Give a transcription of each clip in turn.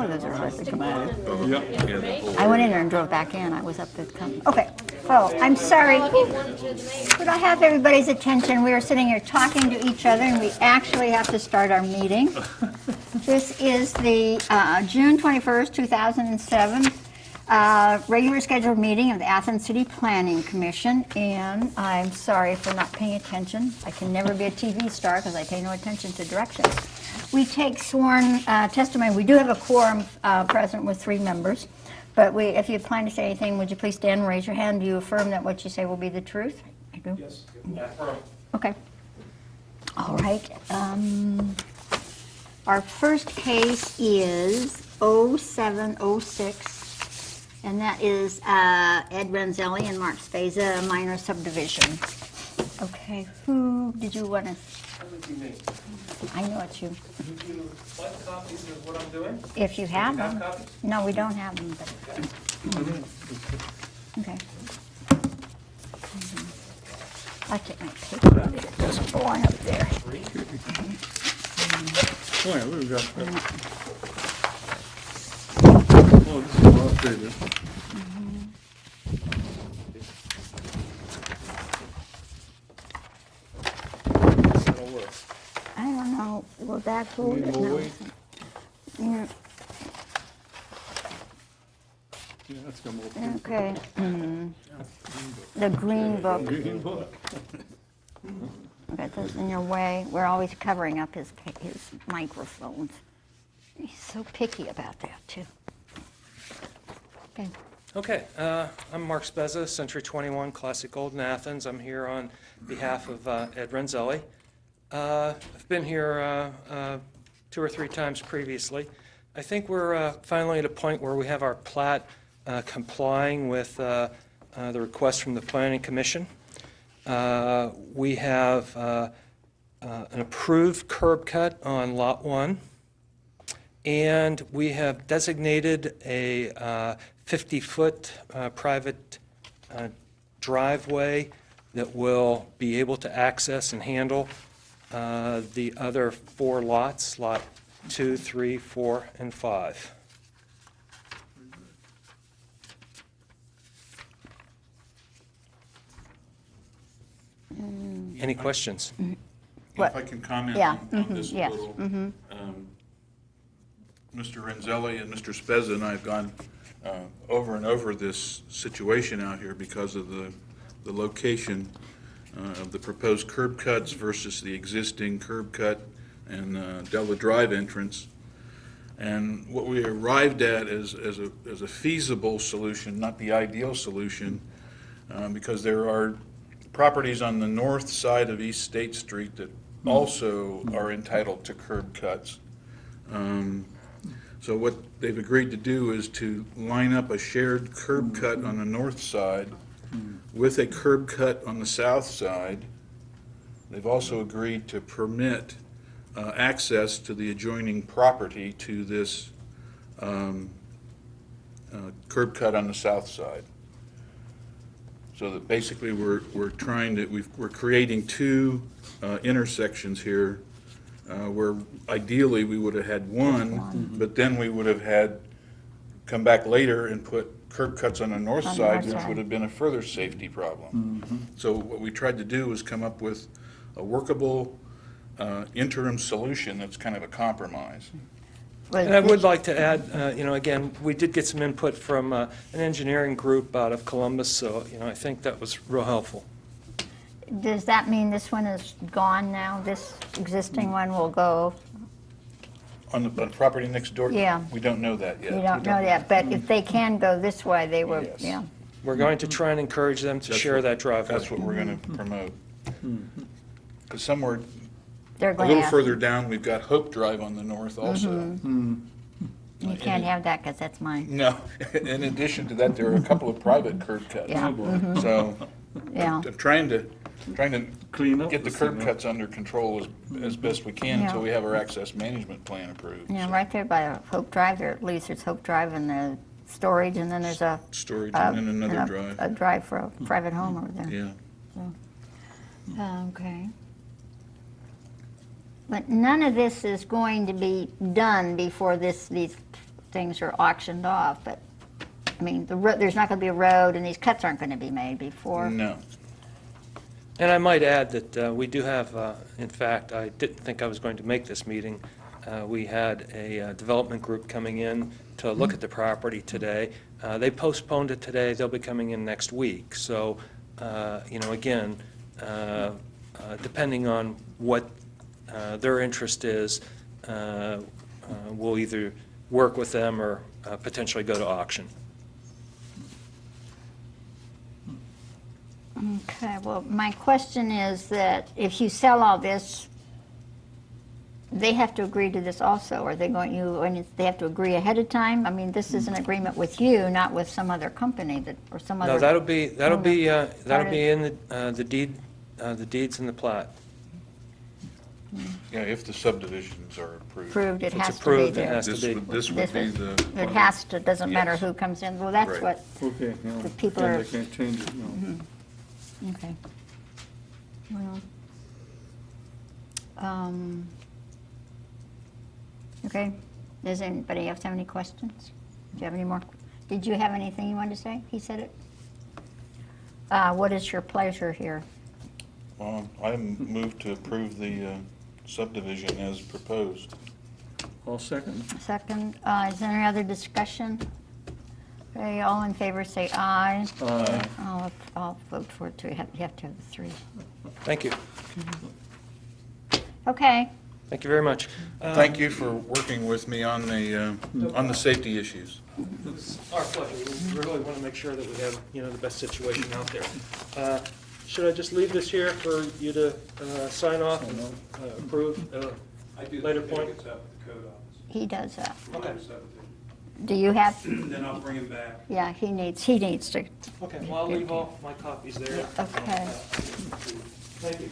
those are hard to come out of. Yeah, the whole I went in there and drove back in. I was up at okay. Oh, I'm sorry. Could I have everybody's attention? We are sitting here talking to each other, and we actually have to start our meeting. This is the June 21st, 2007 regular scheduled meeting of the Athens City Planning Commission, and I'm sorry for not paying attention. I can never be a TV star because I pay no attention to directions. We take sworn testimony. We do have a quorum present with 3 members, but if you plan to say anything, would you please stand and raise your hand? Do you affirm that what you say will be the truth? I do. Yes, I affirm. Okay. All right. Our first case is 0706. And that is Ed Renzelli and Mark Speza, minor subdivision. Okay, who did you want to? That would be me. I know it's you. Would you like copies of what I'm doing? If you have Do you them. have copies? No, we don't have them, but, okay. I'll take my paper out. It doesn't belong up there. Oh, yeah, we've got that. Oh, this is a lot bigger. That'll work. I don't know, will that hold Need it? more No. weight? Yeah, Yeah, that's got more. okay. The green book. Green book. That is in your way. We're always covering up his microphones. He's so picky about that, too. Okay. Okay, I'm Mark Speza, Century 21 Classic Gold in Athens. I'm here on behalf of Ed Renzelli. I've been here 2 or 3 times previously. I think we're finally at a point where we have our plat complying with the request from the Planning Commission. We have an approved curb cut on Lot 1, and we have designated a 50-foot private driveway that will be able to access and handle the other 4 lots, Lot 2, 3, 4, and 5. Any questions? What? If I can comment Yeah, on this a yes, little. Mr. Renzelli and Mr. Speza and I have gone over and over this situation out here because of the location of the proposed curb cuts versus the existing curb cut and Della Drive entrance. And what we arrived at as a feasible solution, not the ideal solution, because there are properties on the north side of East State Street that also are entitled to curb cuts. So what they've agreed to do is to line up a shared curb cut on the north side with a curb cut on the south side. They've also agreed to permit access to the adjoining property to this curb cut on the south side. So that basically we're creating 2 intersections here where ideally we would have had one, but then we would have had come back later and put curb cuts on the north On the side, north which side. would have been a further safety problem. So what we tried to do was come up with a workable interim solution that's kind of a compromise. And I would like to add, again, we did get some input from an engineering group out of Columbus, so, I think that was real helpful. Does that mean this one is gone now? This existing one will go? On the property next door? Yeah. We don't know that yet. You don't know that, but if they can go this way, they will, Yes. yeah. We're going to try and encourage them to That's share what- that driveway. That's what we're going to promote. Because somewhere They're a going little to, further down, we've got Hope Drive on the north also. you can't have that because that's mine. No, in addition to that, there are a couple of private curb cuts. Yeah, So yeah. I'm trying to Clean up get the this curb thing. cuts under control as best we can until Yeah. we have our access management plan approved. Yeah, So right there by Hope Drive, there, at least there's Hope Drive and the storage, and then there's a. Storage and then another drive. A drive for a private home over there. Yeah. Okay. But none of this is going to be done before these things are auctioned off, but, I mean, there's not going to be a road, and these cuts aren't going to be made before. No. And I might add that we do have, in fact, I didn't think I was going to make this meeting. We had a development group coming in to look at the property today. They postponed it today. They'll be coming in next week. So, again, depending on what their interest is, we'll either work with them or potentially go to auction. Okay, well, my question is that if you sell all this, they have to agree to this also. Are they going, they have to agree ahead of time? I mean, this is an agreement with you, not with some other company or some other. No, that'll be in Started. the deeds and the plat. Yeah, if the subdivisions are approved. Approved, it If it's has to be approved, it there. has to be. This would be the. It has to, doesn't matter Yes. who comes in. Well, that's Right. what, Okay, no, The people then are- they can't change it, no. okay. Well, okay, does anybody else have any questions? Do you have any more? Did you have anything you wanted to say? He said it. What is your pleasure here? I move to approve the subdivision as proposed. All second. Second, is there any other discussion? Okay, all in favor say aye. I'll vote for it too. You have to have the three. Thank you. Okay, Thank you very much. Thank you for working with me on the safety issues. It's our pleasure. We really want to make sure that we have, the best situation out there. Should I just leave this here for you to sign off and approve at a later point? It's up at the code office. he does that. Okay. Do you have, Then I'll bring him back. yeah, he needs to. Okay, well, I'll leave all my copies there. Yeah, okay. Thank you.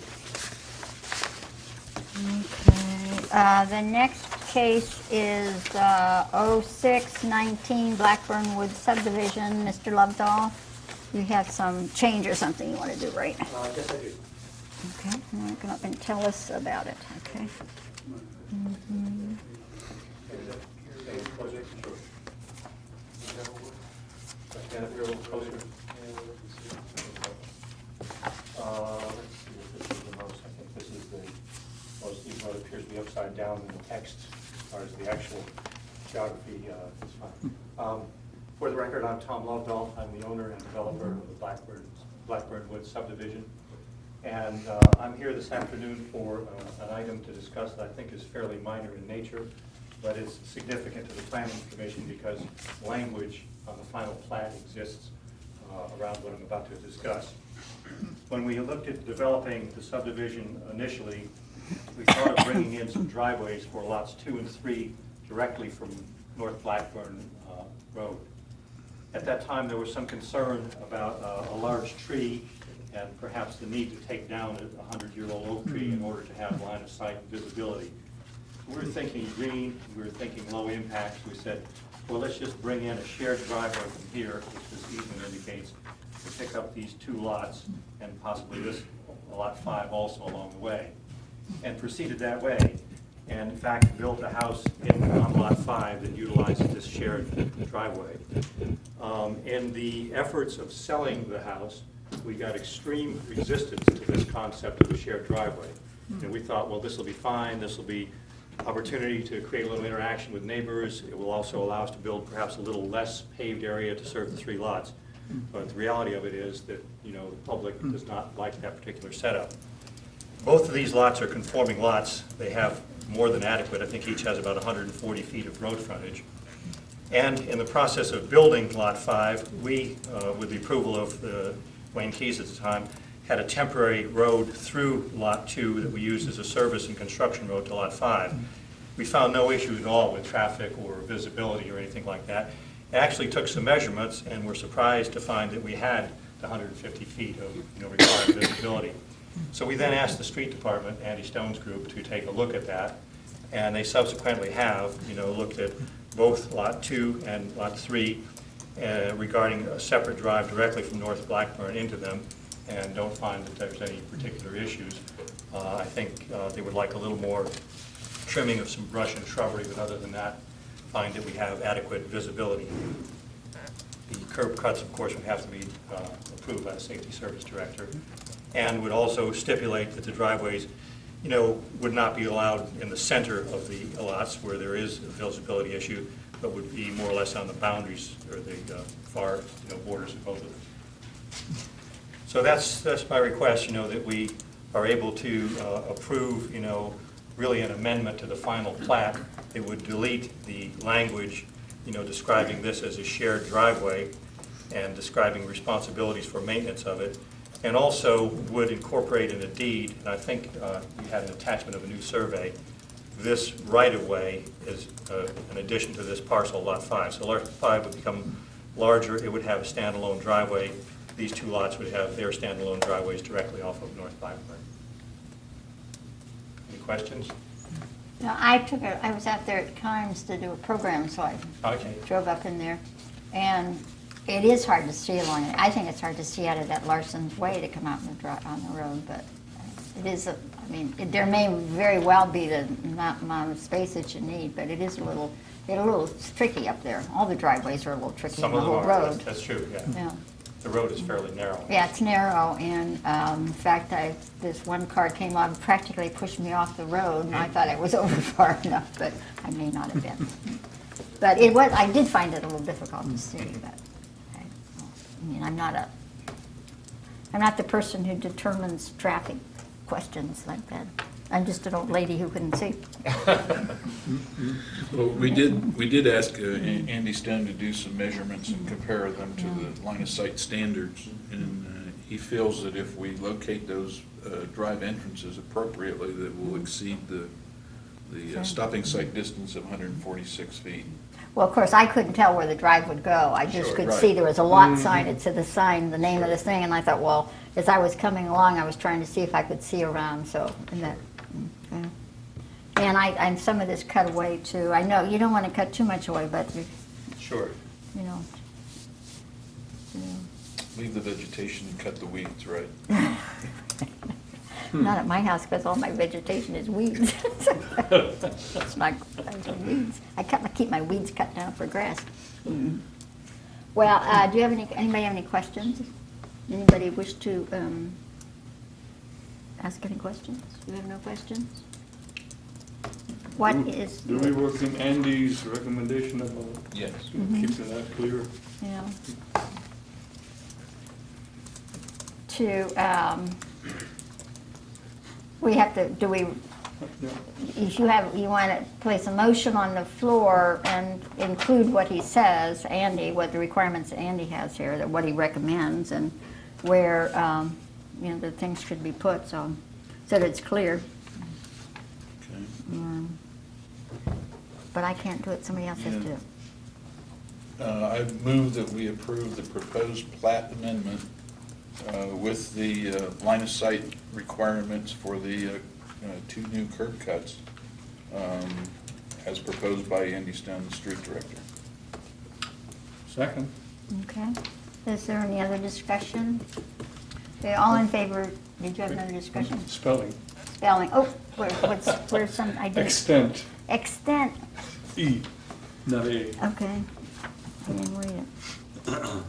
Okay, the next case is 0619 Blackburn Woods subdivision. Mr. Lovedoll, you have some change or something you want to do, right? Yes, I do. Okay, you want to come up and tell us about it, okay? Stand up here a little closer. Let's see if this is the most, I think this is the most, even though it appears to be upside down in the text, as far as the actual geography is fine. For the record, I'm Tom Lovedoll. I'm the owner and developer of the Blackburn Woods subdivision. And I'm here this afternoon for an item to discuss that I think is fairly minor in nature, but is significant to the Planning Commission because language on the final plat exists around what I'm about to discuss. When we looked at developing the subdivision initially, we thought of bringing in some driveways for lots 2 and 3 directly from North Blackburn Road. At that time, there was some concern about a large tree and perhaps the need to take down a 100-year-old oak tree in order to have line of sight and visibility. We were thinking green, we were thinking low impact. We said, well, let's just bring in a shared driveway from here, which this easement indicates, to pick up these 2 lots and possibly this lot 5 also along the way. And proceeded that way, and in fact built a house on lot 5 that utilizes this shared driveway. In the efforts of selling the house, we got extreme resistance to this concept of a shared driveway. And we thought, well, this will be fine, this will be opportunity to create a little interaction with neighbors. It will also allow us to build perhaps a little less paved area to serve the 3 lots. But the reality of it is that, the public does not like that particular setup. Both of these lots are conforming lots. They have more than adequate. I think each has about 140 feet of road frontage. And in the process of building Lot 5, we, with the approval of Wayne Keys at the time, had a temporary road through Lot 2 that we used as a service and construction road to Lot 5. We found no issue at all with traffic or visibility or anything like that. Actually took some measurements and were surprised to find that we had the 150 feet of required visibility. So we then asked the street department, Andy Stone's group, to take a look at that, and they subsequently have, looked at both Lot 2 and Lot 3 regarding a separate drive directly from North Blackburn into them, and don't find that there's any particular issues. I think they would like a little more trimming of some brush and shrubbery, but other than that, find that we have adequate visibility. The curb cuts, of course, would have to be approved by the Safety Service Director, and would also stipulate that the driveways, would not be allowed in the center of the lots where there is a visibility issue, but would be more or less on the boundaries or the far, borders of both of them. So that's my request, that we are able to approve, really an amendment to the final plat. It would delete the language, describing this as a shared driveway and describing responsibilities for maintenance of it, and also would incorporate in a deed, and I think you had an attachment of a new survey, this right-of-way is an addition to this parcel, Lot 5. So Lot 5 would become larger, it would have a standalone driveway. These two lots would have their standalone driveways directly off of North Blackburn. Any questions? Now, I was out there at times to do a program, so I Okay. drove up in there, and it is hard to see along it. I think it's hard to see out of that Larson's Way to come out on the road, but it is, there may very well be the amount of space that you need, but it is a little tricky up there. All the driveways are a little tricky Some in of the them whole are, road. that's true, yeah. Yeah. The road is fairly narrow. Yeah, it's narrow, and in fact, this one car came up, practically pushed me off the road, and I thought I was over far enough, but I may not have been. But I did find it a little difficult to see, but, I'm not the person who determines traffic questions like that. I'm just an old lady who couldn't see. Well, we did ask Andy Stone to do some measurements and compare them to the line of sight standards. And he feels that if we locate those drive entrances appropriately, that will exceed the stopping site distance of 146 feet. Well, of course, I couldn't tell where the drive would go. I just Sure, could right. see there was a lot sign. It said the sign, the name of the thing, and I thought, well, as I was coming along, I was trying to see if I could see around, so, and some of this cut away too. I know you don't want to cut too much away, but, Sure. Leave the vegetation and cut the weeds, right? Not at my house, because all my vegetation is weeds. It's not weeds. I keep my weeds cut down for grass. Well, do you have anybody have any questions? Anybody wish to ask any questions? You have no questions? What is? Do we work in Andy's recommendation about Yes. keeping that clear? Yeah. We have to, Yeah. if you want to place a motion on the floor and include what he says, Andy, what the requirements Andy has here, that what he recommends, and where, the things should be put, so that it's clear. Okay. But I can't do it, somebody else has to do it. I move that we approve the proposed plat amendment with the line of sight requirements for the two new curb cuts as proposed by Andy Stone, the street director. Second? Okay. Is there any other discussion? Okay, all in favor, did you have another discussion? Spelling. Spelling, where's some, I did. Extent, Extent, E, not A. okay. I didn't read it.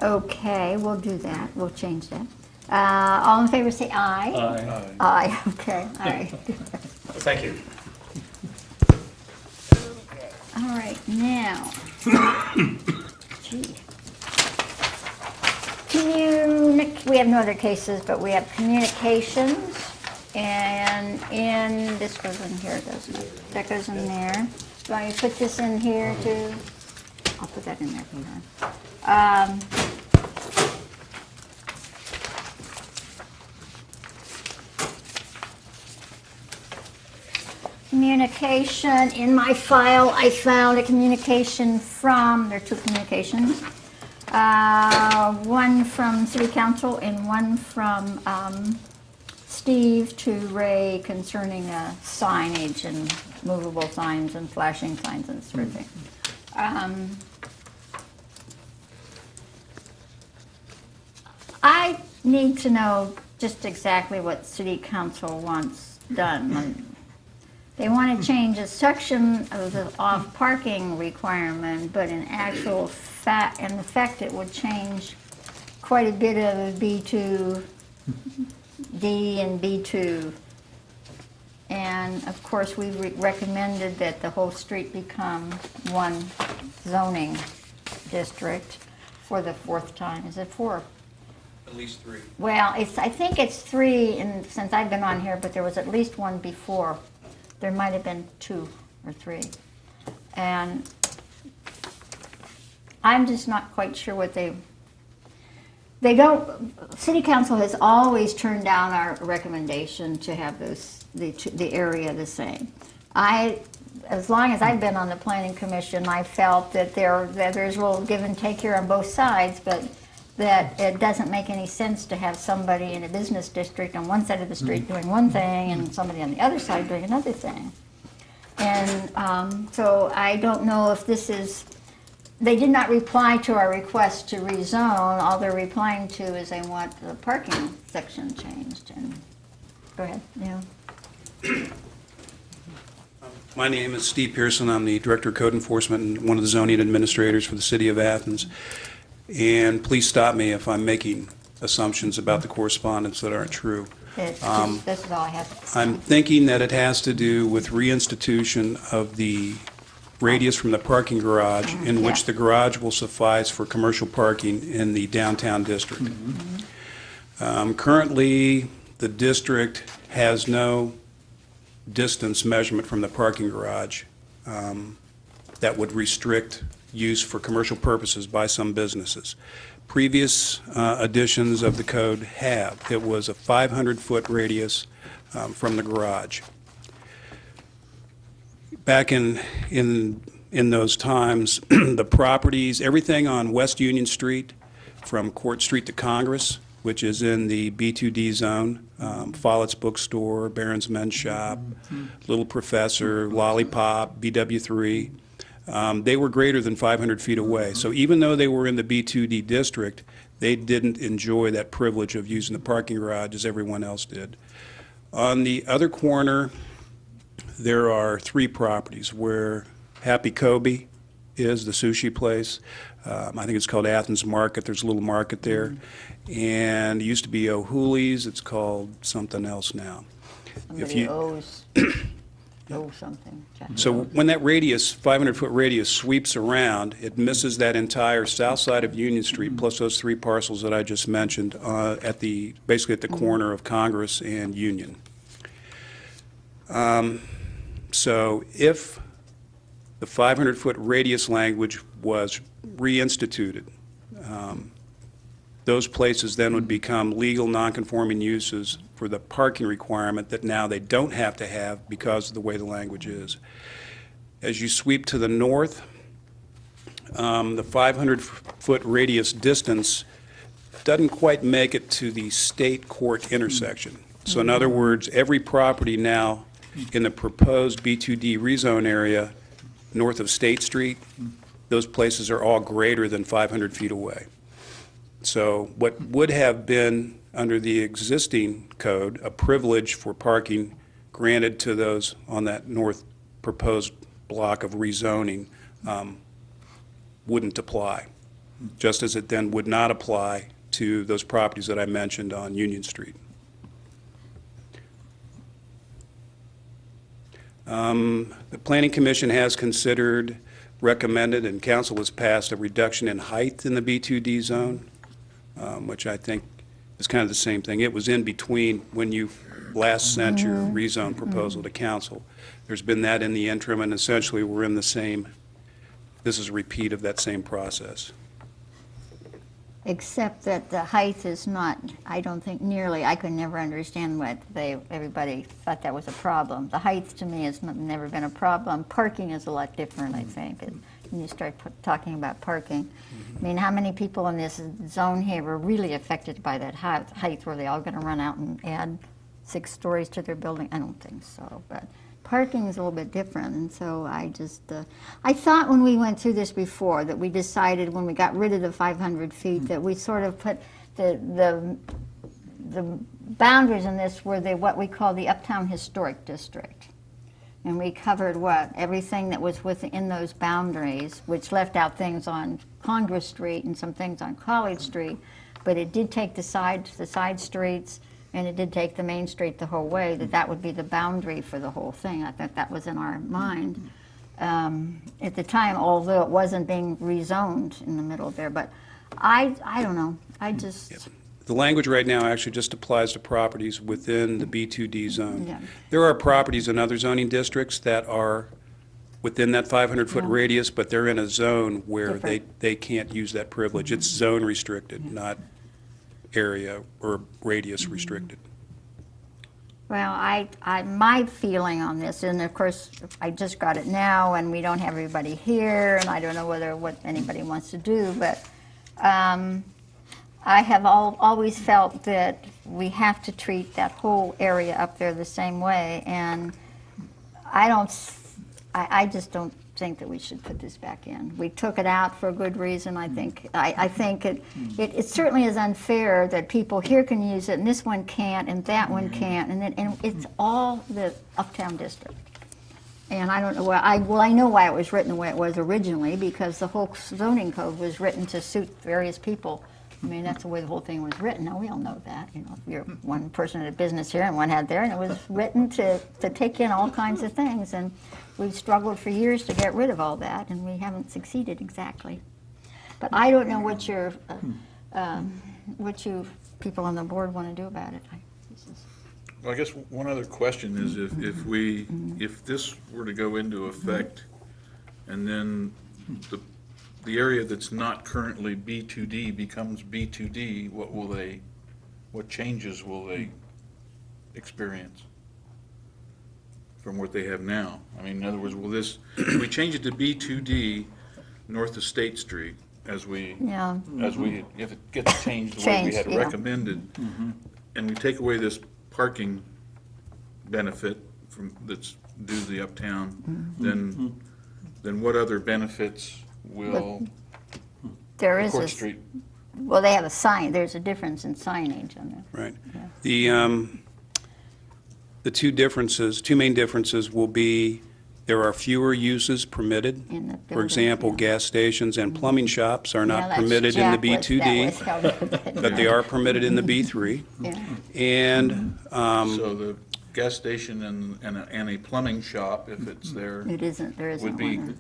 Okay, we'll do that, we'll change that. All in favor, say aye. Aye. Aye, okay, all right. Thank you. All right, now. Gee. We have no other cases, but we have communications, and this goes in here, doesn't it? That goes in there. Do I put this in here too? I'll put that in there. Hold on. Communication, in my file, I found a communication there are two communications. One from City Council and one from Steve to Ray concerning signage and movable signs and flashing signs and sort of thing. I need to know just exactly what City Council wants done. They want to change a section of the off parking requirement, but in actual fact, in effect, it would change quite a bit of B2D and B2. And of course, we recommended that the whole street become one zoning district for the fourth time. Is it four? At least 3. Well, I think it's 3 since I've been on here, but there was at least one before. There might have been 2 or 3. And I'm just not quite sure what they don't, City Council has always turned down our recommendation to have the area the same. As long as I've been on the Planning Commission, I felt that there's a little give and take here on both sides, but that it doesn't make any sense to have somebody in a business district on one side of the street doing one thing and somebody on the other side doing another thing. And so I don't know if this is, they did not reply to our request to rezone. All they're replying to is they want the parking section changed. And go ahead, yeah. My name is Steve Pearson. I'm the Director of Code Enforcement and one of the zoning administrators for the City of Athens. And please stop me if I'm making assumptions about the correspondence that aren't true. This is all I have to say. I'm thinking that it has to do with reinstitution of the radius from the parking garage in which Yeah. the garage will suffice for commercial parking in the downtown district. Currently, the district has no distance measurement from the parking garage that would restrict use for commercial purposes by some businesses. Previous editions of the code have. It was a 500-foot radius from the garage. Back in those times, the properties, everything on West Union Street, from Court Street to Congress, which is in the B2D zone, Follett's Bookstore, Barron's Men's Shop, Little Professor, Lollipop, BW3, they were greater than 500 feet away. So even though they were in the B2D district, they didn't enjoy that privilege of using the parking garage as everyone else did. On the other corner, there are 3 properties where Happy Kobe is, the sushi place. I think it's called Athens Market. There's a little market there. And it used to be O'Hooley's. It's called something else now. Somebody owes something. So when that radius, 500-foot radius, sweeps around, it misses that entire south side of Union Street, plus those 3 parcels that I just mentioned, basically at the corner of Congress and Union. So if the 500-foot radius language was reinstituted, those places then would become legal nonconforming uses for the parking requirement that now they don't have to have because of the way the language is. As you sweep to the north, the 500-foot radius distance doesn't quite make it to the state court intersection. So in other words, every property now in the proposed B2D rezone area north of State Street, those places are all greater than 500 feet away. So what would have been, under the existing code, a privilege for parking granted to those on that north proposed block of rezoning wouldn't apply, just as it then would not apply to those properties that I mentioned on Union Street. The Planning Commission has considered, recommended, and council has passed a reduction in height in the B2D zone, which I think is kind of the same thing. It was in between when you last sent your rezone proposal to council. There's been that in the interim, and essentially we're in the same, this is a repeat of that same process. Except that the height is not, I don't think nearly, I could never understand what everybody thought that was a problem. The height to me has never been a problem. Parking is a lot different, I think, when you start talking about parking. I mean, how many people in this zone here were really affected by that height? Were they all going to run out and add 6 stories to their building? I don't think so, but parking is a little bit different, and so I just, I thought when we went through this before that we decided when we got rid of the 500 feet that we sort of put the boundaries in this were what we call the Uptown Historic District. And we covered what? Everything that was within those boundaries, which left out things on Congress Street and some things on College Street. But it did take the side streets, and it did take the main street the whole way, that would be the boundary for the whole thing. I thought that was in our mind at the time, although it wasn't being rezoned in the middle there. But I don't know. I just, The language right now actually just applies to properties within the B2D zone. Yeah. There are properties in other zoning districts that are within that 500-foot Yeah. radius, but they're in a zone where Different. they can't use that privilege. It's zone restricted, not area or radius restricted. well, my feeling on this, and of course, I just got it now, and we don't have everybody here, and I don't know what anybody wants to do, but I have always felt that we have to treat that whole area up there the same way, and I just don't think that we should put this back in. We took it out for a good reason. I think it certainly is unfair that people here can use it and this one can't and that one can't, and it's all the uptown district. And I don't know why. I know why it was written the way it was originally, because the whole zoning code was written to suit various people. I mean, that's the way the whole thing was written. Now, we all know that. You know, you're one person at a business here and one had there, and it was written to take in all kinds of things. And we've struggled for years to get rid of all that, and we haven't succeeded exactly. But I don't know what you people on the board want to do about it. Well, I guess one other question is if this were to go into effect, and then the area that's not currently B2D becomes B2D, what changes will they experience from what they have now? I mean, in other words, if we change it to B2D north of State Street, if it gets changed the way we had Changed, yeah. recommended, and we take away this parking benefit that's due to the uptown, then what other benefits will There is Court a, Street? well, they have a sign. There's a difference in signage on there. Right. Yeah. The two main differences will be there are fewer uses permitted. In the For building, example, yeah. gas stations and plumbing shops are Yeah, not that's permitted in the Jack was- that B2D, was held up with it. but they are permitted in the B3. Yeah. And So the gas station and a plumbing shop, if it's there, It isn't, there isn't would be one.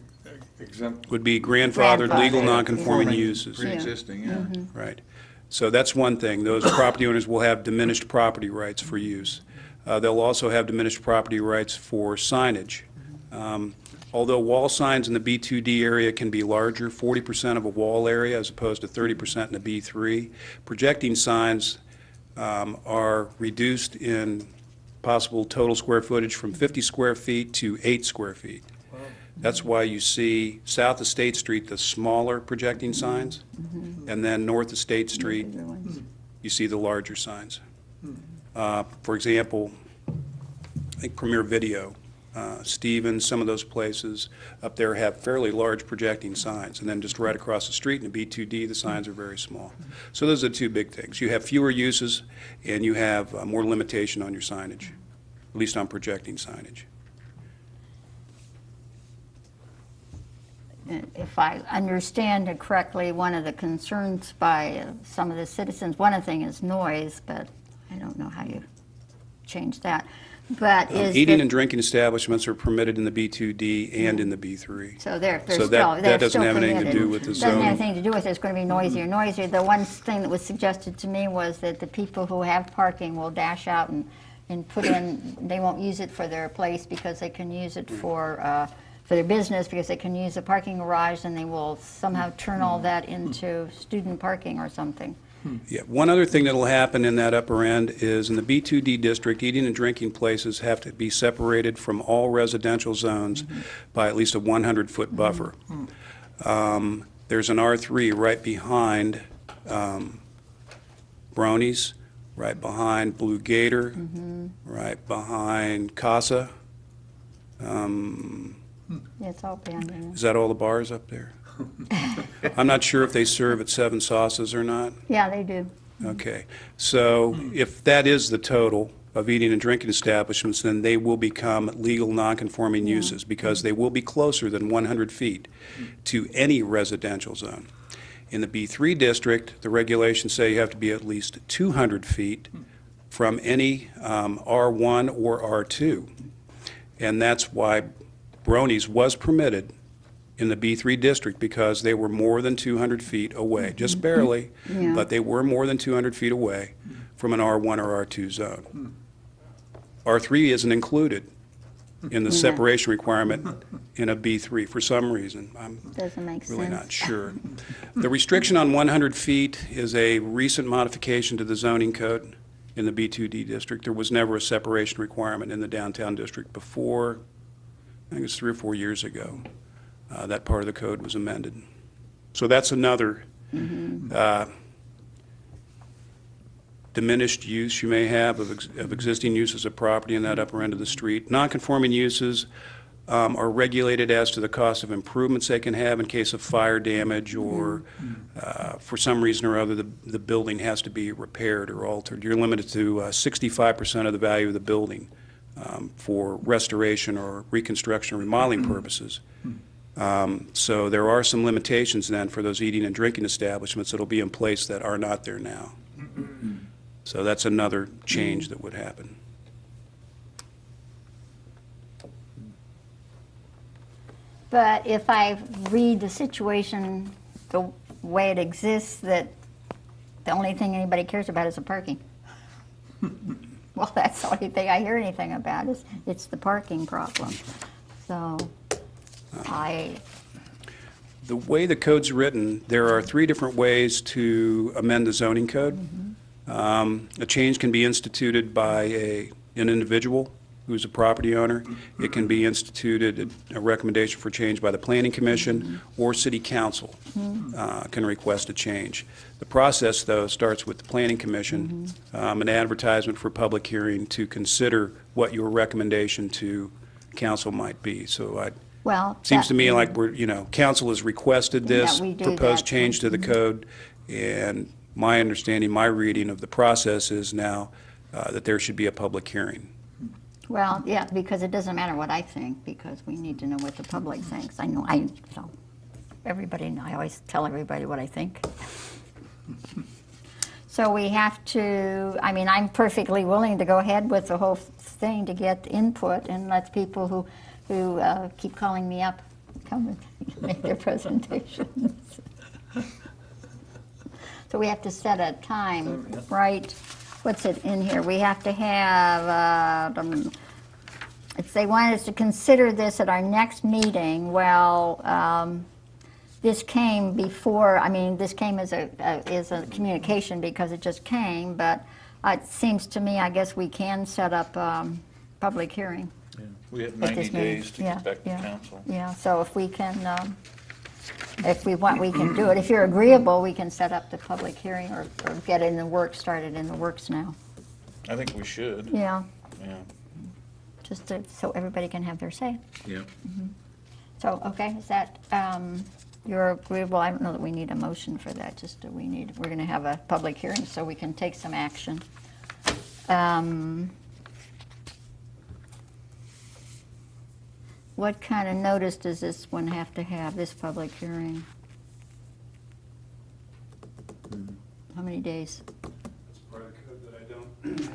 Exempt. would be grandfathered legal Grandfathered, nonconforming yeah. uses. pre-existing, yeah. Right. So that's one thing. Those property owners will have diminished property rights for use. They'll also have diminished property rights for signage. Although wall signs in the B2D area can be larger, 40% of a wall area as opposed to 30% in the B3, projecting signs are reduced in possible total square footage from 50 square feet to 8 square feet. That's why you see south of State Street, the smaller projecting signs, and then north of State Street, Bigger ones. you see the larger signs. For example, I think Premier Video, Stevens, some of those places up there have fairly large projecting signs, and then just right across the street in the B2D, the signs are very small. So those are the two big things. You have fewer uses, and you have more limitation on your signage, at least on projecting signage. If I understand it correctly, one of the concerns by some of the citizens, one of the things is noise, but I don't know how you change that. But is Eating that- and drinking establishments are permitted in the B2D and in the B3. So they're So still, that they're doesn't still have anything to permitted. do with the Doesn't have zoning. anything to do with it, it's going to be noisier, noisier. The one thing that was suggested to me was that the people who have parking will dash out and put in, they won't use it for their place because they can use it for their business, because they can use the parking garage, and they will somehow turn all that into student parking or something. Yeah, one other thing that'll happen in that upper end is in the B2D district, eating and drinking places have to be separated from all residential zones by at least a 100-foot buffer. There's an R3 right behind Brony's, right behind Blue Gator, right behind Casa. It's all abandoned. Is that all the bars up there? I'm not sure if they serve at Seven Sauces or not. Yeah, they do. Okay, so if that is the total, of eating and drinking establishments, then they will become legal nonconforming uses because they will be closer than 100 feet to any residential zone. In the B3 district, the regulations say you have to be at least 200 feet from any R1 or R2. And that's why Bronies was permitted in the B3 district, because they were more than 200 feet away, just barely, Yeah. but they were more than 200 feet away from an R1 or R2 zone. R3 isn't included in the separation requirement in a B3 for some reason. I'm Doesn't make sense. really not sure. The restriction on 100 feet is a recent modification to the zoning code in the B2D district. There was never a separation requirement in the downtown district before, I think it's 3 or 4 years ago. That part of the code was amended. So that's another diminished use you may have of existing uses of property in that upper end of the street. Non-conforming uses are regulated as to the cost of improvements they can have in case of fire damage or for some reason or other the building has to be repaired or altered. You're limited to 65% of the value of the building for restoration or reconstruction or remodeling purposes. So there are some limitations then for those eating and drinking establishments that'll be in place that are not there now. So that's another change that would happen. But if I read the situation the way it exists, that the only thing anybody cares about is the parking. Well, that's the only thing I hear anything about is it's the parking problem. So The way the code's written, there are 3 different ways to amend the zoning code. A change can be instituted by an individual who's a property owner. It can be instituted, a recommendation for change by the Planning Commission, or City Council can request a change. The process, though, starts with the Planning Commission, an advertisement for public hearing to consider what your recommendation to council might be. So well, seems to me like council has requested this Yeah, we do proposed that. change to the code, and my understanding, my reading of the process is now that there should be a public hearing. well, yeah, because it doesn't matter what I think, because we need to know what the public thinks. I know, so everybody, I always tell everybody what I think. So we have to, I mean, I'm perfectly willing to go ahead with the whole thing to get input and let people who keep calling me up come and make their presentations. So we have to set a time, right? What's it in here? We have to have, if they want us to consider this at our next meeting, well, this came before, I mean, this came as a communication because it just came, but it seems to me, I guess we can set up public hearing. We have at 90 this meeting. days to Yeah, get back to yeah, council. Yeah, so if we can, if we want, we can do it. If you're agreeable, we can set up the public hearing or get it in the works, started in the works now. I think we should. Yeah, Yeah. just so everybody can have their say. Yeah. So, okay, is that, you're agreeable? I don't know that we need a motion for that, just we're going to have a public hearing so we can take some action. What kind of notice does this one have to have, this public hearing? How many days? It's part of the code that I don't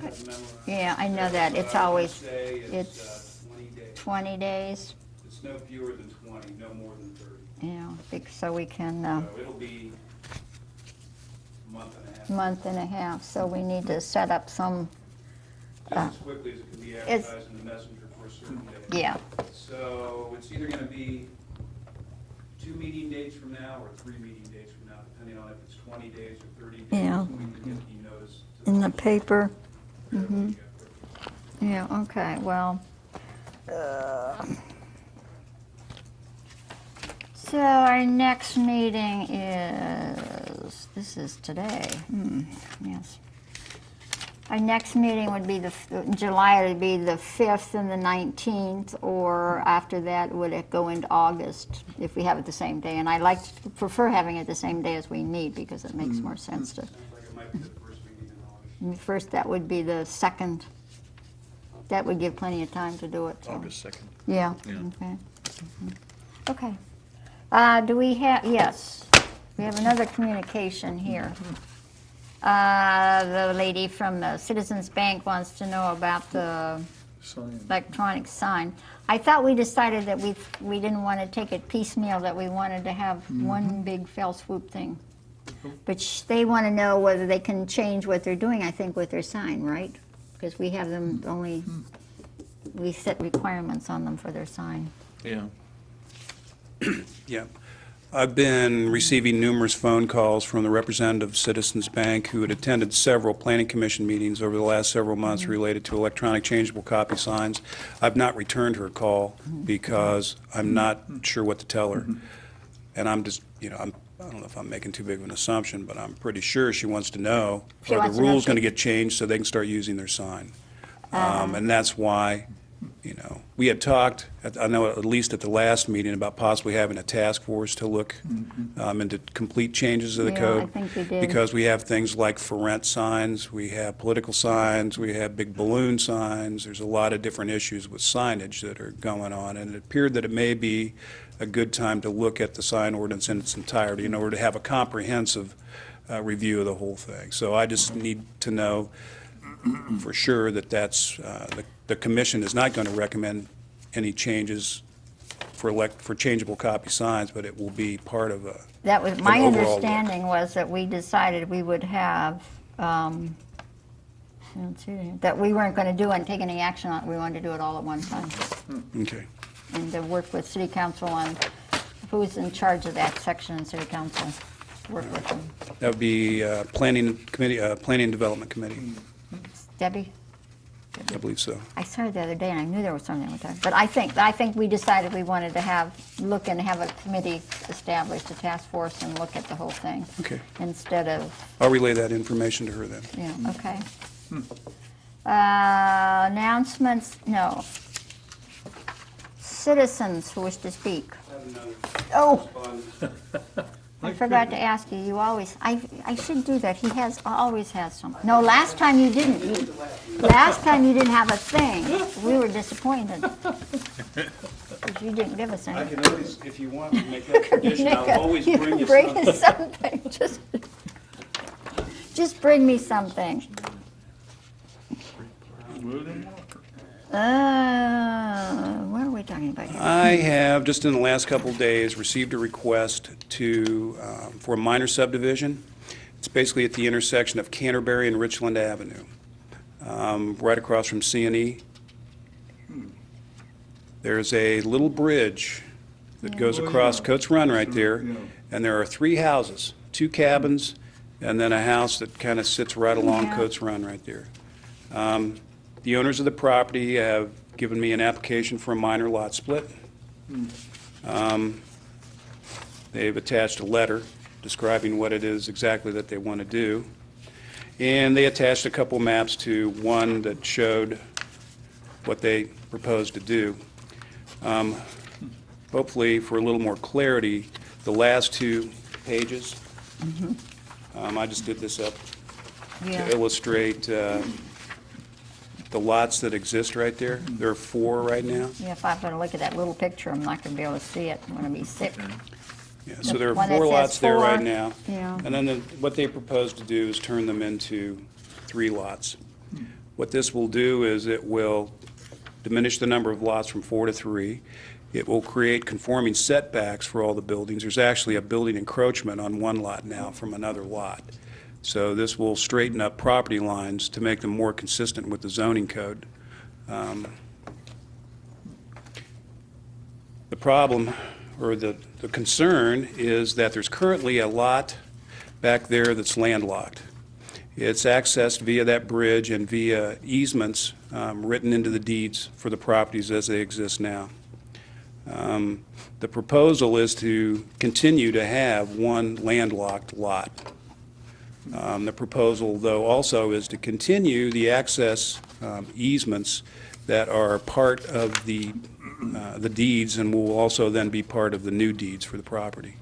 have memorized. Yeah, I know that, it's What I would always, say is, it's 20 days. 20 days, It's no fewer than 20, no more than 30. so we can, So it'll be a month and a half. month and a half, so we need to set up some, Just as quickly as it can be it's- advertised in the messenger for a certain day. yeah, So it's either going to be 2 meeting dates from now or 3 meeting dates from now, depending on if it's 20 days or 30 days. Yeah. And we can get the notice to in the paper. Mhm. Yeah, okay, well, so our next meeting is, this is today, yes. Our next meeting would be in July, it would be the 5th and the 19th, or after that, would it go into August, if we have it the same day? And I prefer having it the same day as we meet, because it makes more sense to. Sounds like it might be the first meeting in August. First, that would be the 2nd, That would give plenty of time to do it. so. August 2nd. Yeah, Yeah. okay. Mhm. Okay. Do we have, yes, we have another communication here. The lady from the Citizens Bank wants to know about the Sign. electronic sign. I thought we decided that we didn't want to take it piecemeal, that we wanted to have one big fell swoop thing. But they want to know whether they can change what they're doing, I think, with their sign, right? Because we have them only, we set requirements on them for their sign. Yeah. Yeah. I've been receiving numerous phone calls from the representative of Citizens Bank who had attended several planning commission meetings over the last several months related to electronic changeable copy signs. I've not returned her call because I'm not sure what to tell her. And I'm just, I don't know if I'm making too big of an assumption, but I'm pretty sure she wants to know, She are wants the to know rules if going to she- get changed so they can start using their sign? And that's why, we had talked, I know at least at the last meeting, about possibly having a task force to look into complete changes of the Yeah, code. I think we did. Because we have things like for rent signs, we have political signs, we have big balloon signs. There's a lot of different issues with signage that are going on, and it appeared that it may be a good time to look at the sign ordinance in its entirety in order to have a comprehensive review of the whole thing. So I just need to know for sure that the commission is not going to recommend any changes for changeable copy signs, but it will be part of a, That was, my overall look. understanding was that we decided we would have, let's see, that we weren't going to do and take any action on it. We wanted to do it all at one time. okay. And to work with city council on who's in charge of that section in city council. Work with them. That would be planning committee, planning and development committee, Debbie? I believe so. I saw her the other day and I knew there was something with that. But I think we decided we wanted to have a committee established, a task force, and look at the whole thing. Okay. Instead of, I'll relay that information to her then. yeah, okay. Announcements, no. Citizens who wish to speak. Oh, I forgot to ask you, you always, I should do that, always has something. No, last time you didn't. Last time you didn't have a thing. We were disappointed. Because you didn't give us I anything. can always, if you want to make that tradition, I'll always You bring can you bring something. us something, just bring me something. William? What are we talking about here? I have, just in the last couple of days, received a request for a minor subdivision. It's basically at the intersection of Canterbury and Richland Avenue, right across from C&E. There's a little bridge that goes Oh, across yeah. Coates Run right there, Yeah. and there are 3 houses, 2 cabins, and then a house that kind of sits right along Yeah. Coates Run right there. The owners of the property have given me an application for a minor lot split. They've attached a letter describing what it is exactly that they want to do. And they attached a couple maps to one that showed what they proposed to do. Hopefully, for a little more clarity, the last 2 pages, I just did this up Yeah. to illustrate the lots that exist right there. There are 4 right now. Yeah, if I'm gonna look at that little picture, I'm not gonna be able to see it. I'm gonna be sick. Yeah, so there are one that 4 says lots there right 4, now. yeah. And then what they propose to do is turn them into 3 lots. What this will do is it will diminish the number of lots from 4 to 3. It will create conforming setbacks for all the buildings. There's actually a building encroachment on one lot now from another lot. So this will straighten up property lines to make them more consistent with the zoning code. The problem, or the concern, is that there's currently a lot back there that's landlocked. It's accessed via that bridge and via easements written into the deeds for the properties as they exist now. The proposal is to continue to have one landlocked lot. The proposal, though, also is to continue the access easements that are part of the deeds and will also then be part of the new deeds for the property.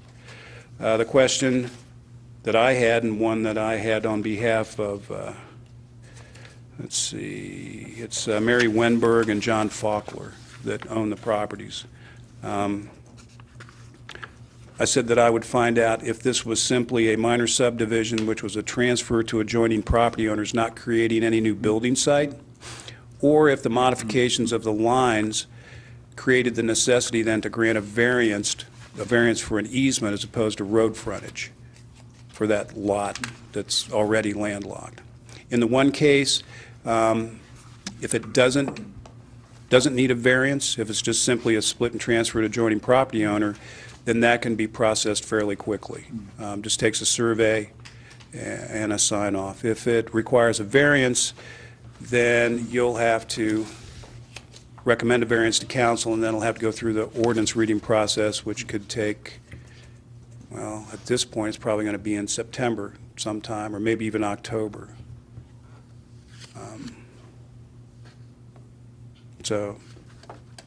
The question that I had, and one that I had on behalf of let's see, it's Mary Wenberg and John Faulkner that own the properties. I said that I would find out if this was simply a minor subdivision, which was a transfer to adjoining property owners, not creating any new building site, or if the modifications of the lines created the necessity then to grant a variance for an easement as opposed to road frontage for that lot that's already landlocked. In the one case, if it doesn't need a variance, if it's just simply a split and transfer to adjoining property owner, then that can be processed fairly quickly. Just takes a survey and a sign-off. If it requires a variance, then you'll have to recommend a variance to council, and then it'll have to go through the ordinance reading process, which could take, well, at this point, it's probably going to be in September sometime, or maybe even October. So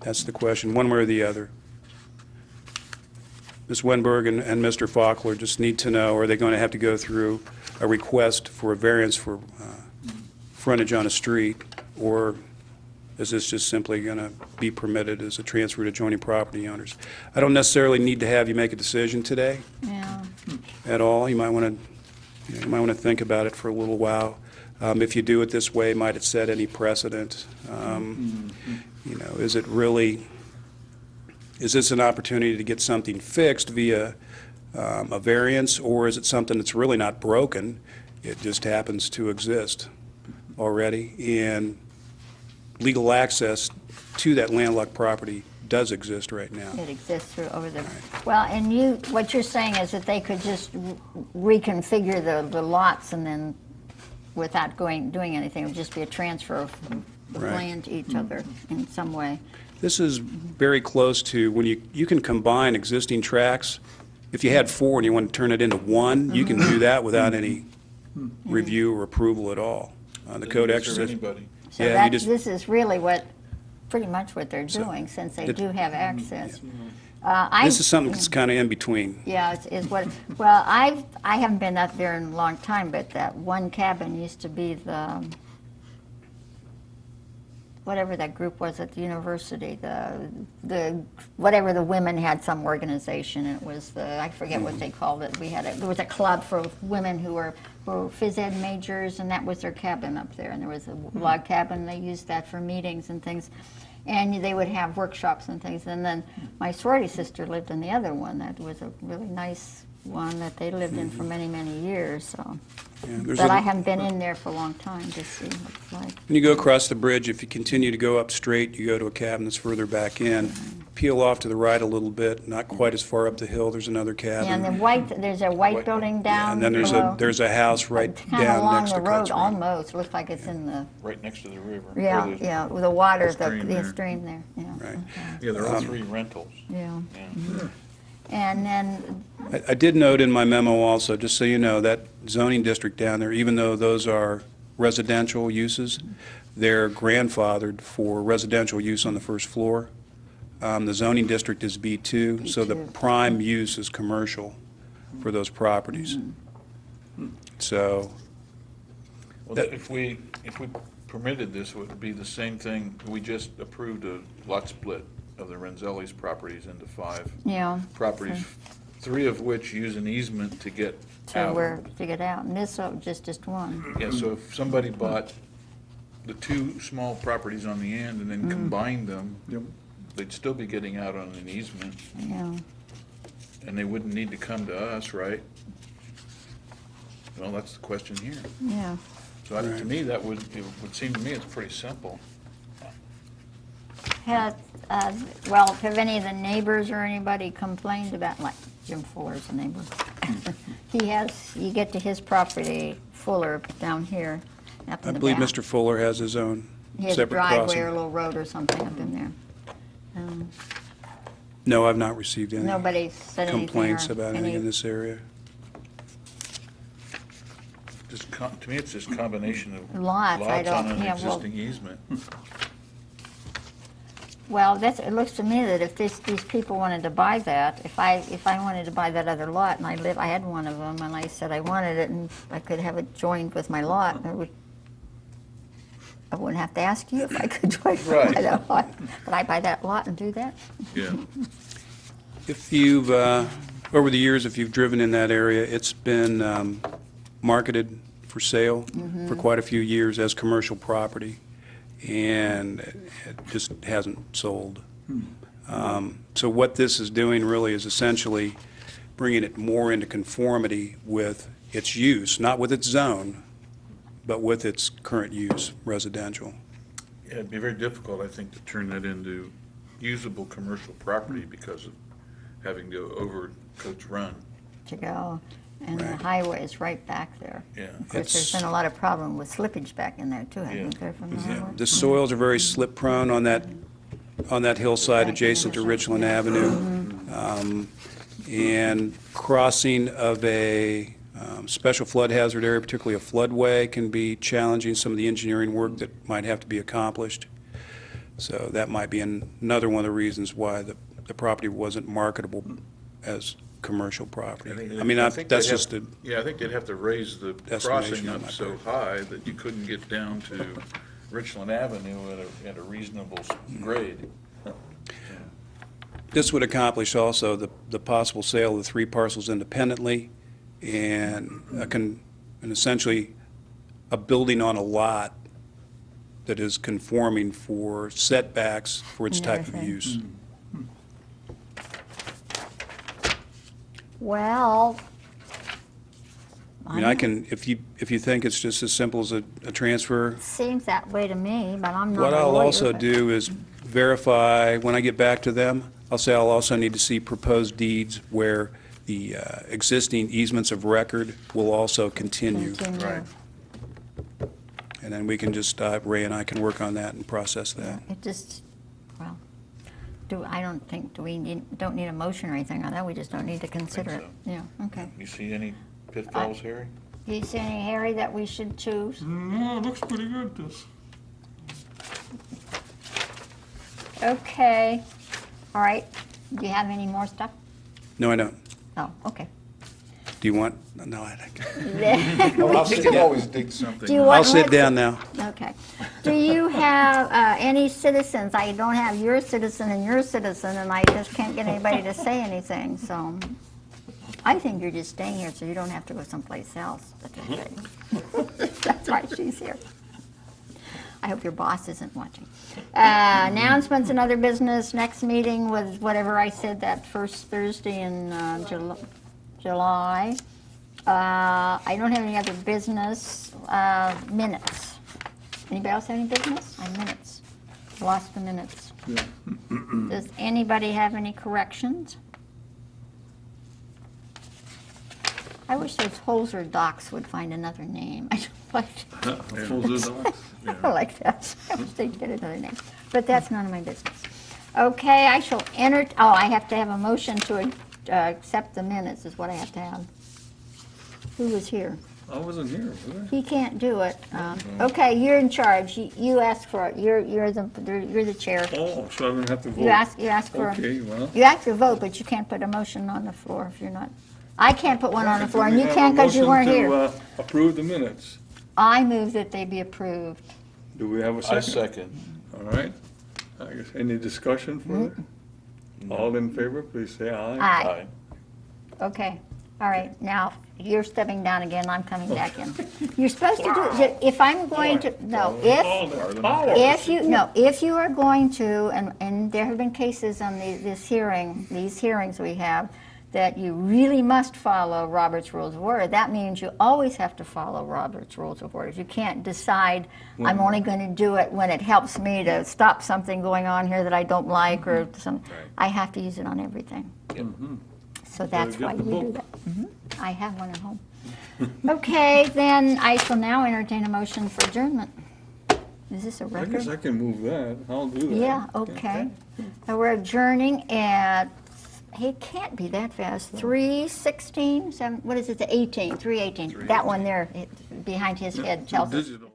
that's the question, one way or the other. Ms. Wenberg and Mr. Faulkner just need to know, are they going to have to go through a request for a variance for frontage on a street, or is this just simply going to be permitted as a transfer to adjoining property owners? I don't necessarily need to have you make a decision today Yeah. at all. You might want to think about it for a little while. If you do it this way, might it set any precedent? Is it really? Is this an opportunity to get something fixed via a variance, or is it something that's really not broken? It just happens to exist already, and legal access to that landlocked property does exist right now. It exists over the, well, and what you're saying is that they could just reconfigure the lots and then, without doing anything, it would just be a transfer of the Right. land to each other in some way. This is very close to when you can combine existing tracks. If you had 4 and you want to turn it into 1, you can do that without any review or approval at all. The code Is actually there says, anybody? So Yeah, you just- this is really pretty much what they're doing, since they do have access. this is something that's kind of in between. Yeah, well, I haven't been up there in a long time, but that one cabin used to be whatever that group was at the university, whatever the women had, some organization, and it was I forget what they called it. There was a club for women who were phys ed majors, and that was their cabin up there, and there was a log cabin. They used that for meetings and things, and they would have workshops and things. And then my sorority sister lived in the other one. That was a really nice one that they lived in for many, many years, so. Yeah, there's But a- I haven't been in there for a long time to see what it's like. When you go across the bridge, if you continue to go up straight, you go to a cabin that's further back in. Peel off to the right a little bit, not quite as far up the hill, there's another cabin. And there's a white building Yeah, down and then below. there's a house right Kinda down along next the to road, Cuts Road. almost, looks like it's in the, Right next to the river. yeah, Or the- yeah, with the water, stream the there. stream there, yeah. Right. Yeah, there are 3 rentals. Yeah, Yeah. and then, I did note in my memo also, just so you know, that zoning district down there, even though those are residential uses, they're grandfathered for residential use on the first floor. The zoning district is B2, so the B2. prime use is commercial for those properties. So, Well, That- if we permitted this, it would be the same thing. We just approved a lot split of the Renzelli's properties into 5 yeah, properties, 3 of which use an easement to get out. to get out, and this is just one. Yeah, so if somebody bought the 2 small properties on the end and then combined them, Yep. they'd still be getting out on an easement, Yeah, and they wouldn't need to come to us, right? Well, that's the question here. yeah. So to me, it would seem to me it's pretty simple. Well, have any of the neighbors or anybody complained about, like Jim Fuller's a neighbor? You get to his property, Fuller, down here, up I in the believe back. Mr. Fuller has his own He has a separate driveway or a crossing. little road or something up in there. No, I've not received any Nobody said anything or complaints about anything any- in this area. To me, it's just a combination of Lots, I lots on don't- an yeah, well- existing easement. Well, it looks to me that if these people wanted to buy that, if I wanted to buy that other lot, and I had one of them, and I said I wanted it, and I could have it joined with my lot, it would, I wouldn't have to ask you if I could buy Right. that lot. But I buy that lot and do that? Yeah. If you've, over the years, if you've driven in that area, it's been marketed for sale for quite a few years as commercial property, and it just hasn't sold. So what this is doing really is essentially bringing it more into conformity with its use, not with its zone, but with its current use, residential. Yeah, it'd be very difficult, I think, to turn that into usable commercial property because of having to go over Coach Run. To go, and the Right. highway is right back there. Yeah. Of course, there's It's- been a lot of problem with slippage back in there too, Yeah. hasn't there, from the Yeah. highway? The soils are very slip-prone on that hillside adjacent to Richland Avenue. And crossing of a special flood hazard area, particularly a floodway, can be challenging, some of the engineering work that might have to be accomplished. So that might be another one of the reasons why the property wasn't marketable as commercial property. I mean, think they'd that's have- just a, Yeah, I think they'd have to raise the Estimation crossing on up my so part. high that you couldn't get down to Richland Avenue at a reasonable grade. this would accomplish also the possible sale of the three parcels independently, and essentially a building on a lot that is conforming for setbacks for its And type of everything. use. Well. I mean, I can, if you think it's just as simple as a transfer, Seems that way to me, but I'm not what a I'll lawyer, also but- do is verify, when I get back to them, I'll say I'll also need to see proposed deeds where the existing easements of record will also continue. Continue. Right. And then we can just, Ray and I can work on that and process that. It just, well, I don't think, don't need a motion or anything on that, we just don't need to consider it. so. Yeah, okay. You see any pitfalls, Harry? Do you see any, Harry, that we should choose? No, it looks pretty good, this. Okay, all right. Do you have any more stuff? No, I don't. Oh, okay. Do you want, no, I don't. You can always dig something Do you up. want- I'll sit down now. Okay. Do you have any citizens? I don't have your citizen and your citizen, and I just can't get anybody to say anything, so I think you're just staying here so you don't have to go someplace else. But okay. That's why she's here. I hope your boss isn't watching. Announcements and other business. Next meeting was whatever I said, that first Thursday in July. I don't have any other business. Minutes. Anybody else have any business? Minutes. Lost the minutes. Does anybody have any corrections? I wish those Holzer docs would find another name. I don't like that. I like that. I wish they'd get another name. But that's none of my business. Okay, I shall I have to have a motion to accept the minutes is what I have to have. Who was here? I wasn't here, was I? He can't do it. Okay, you're in charge. You ask for it. You're the chair. Oh, so I don't have to vote? You ask for, Okay, well. you ask for a vote, but you can't put a motion on the floor if you're not. I can't put one on the floor, and We you have can't a because you weren't motion here. to, approve the minutes. I move that they be approved. Do we have a I second? second. All right. I guess, any discussion further? All in favor, please say aye. Aye. Okay, all right, now, you're stepping down again, I'm coming back in. You're supposed to do, if I'm going to, no, All the power. if you are going to, and there have been cases on these hearings we have, that you really must follow Robert's Rules of Order, that means you always have to follow Robert's Rules of Order. You can't decide, I'm only going to do it when it helps me to stop something going on here that I don't like, or some, I have to use it on everything. So that's get why the you do book. that. I have one at home. Okay, then I shall now entertain a motion for adjournment. Is this a I guess I record? can move that. I'll do that. Yeah, okay. And we're adjourning at, it can't be that fast, 3:16, what is it, the 18, 3:18. That one there, behind his head tells us. Digital.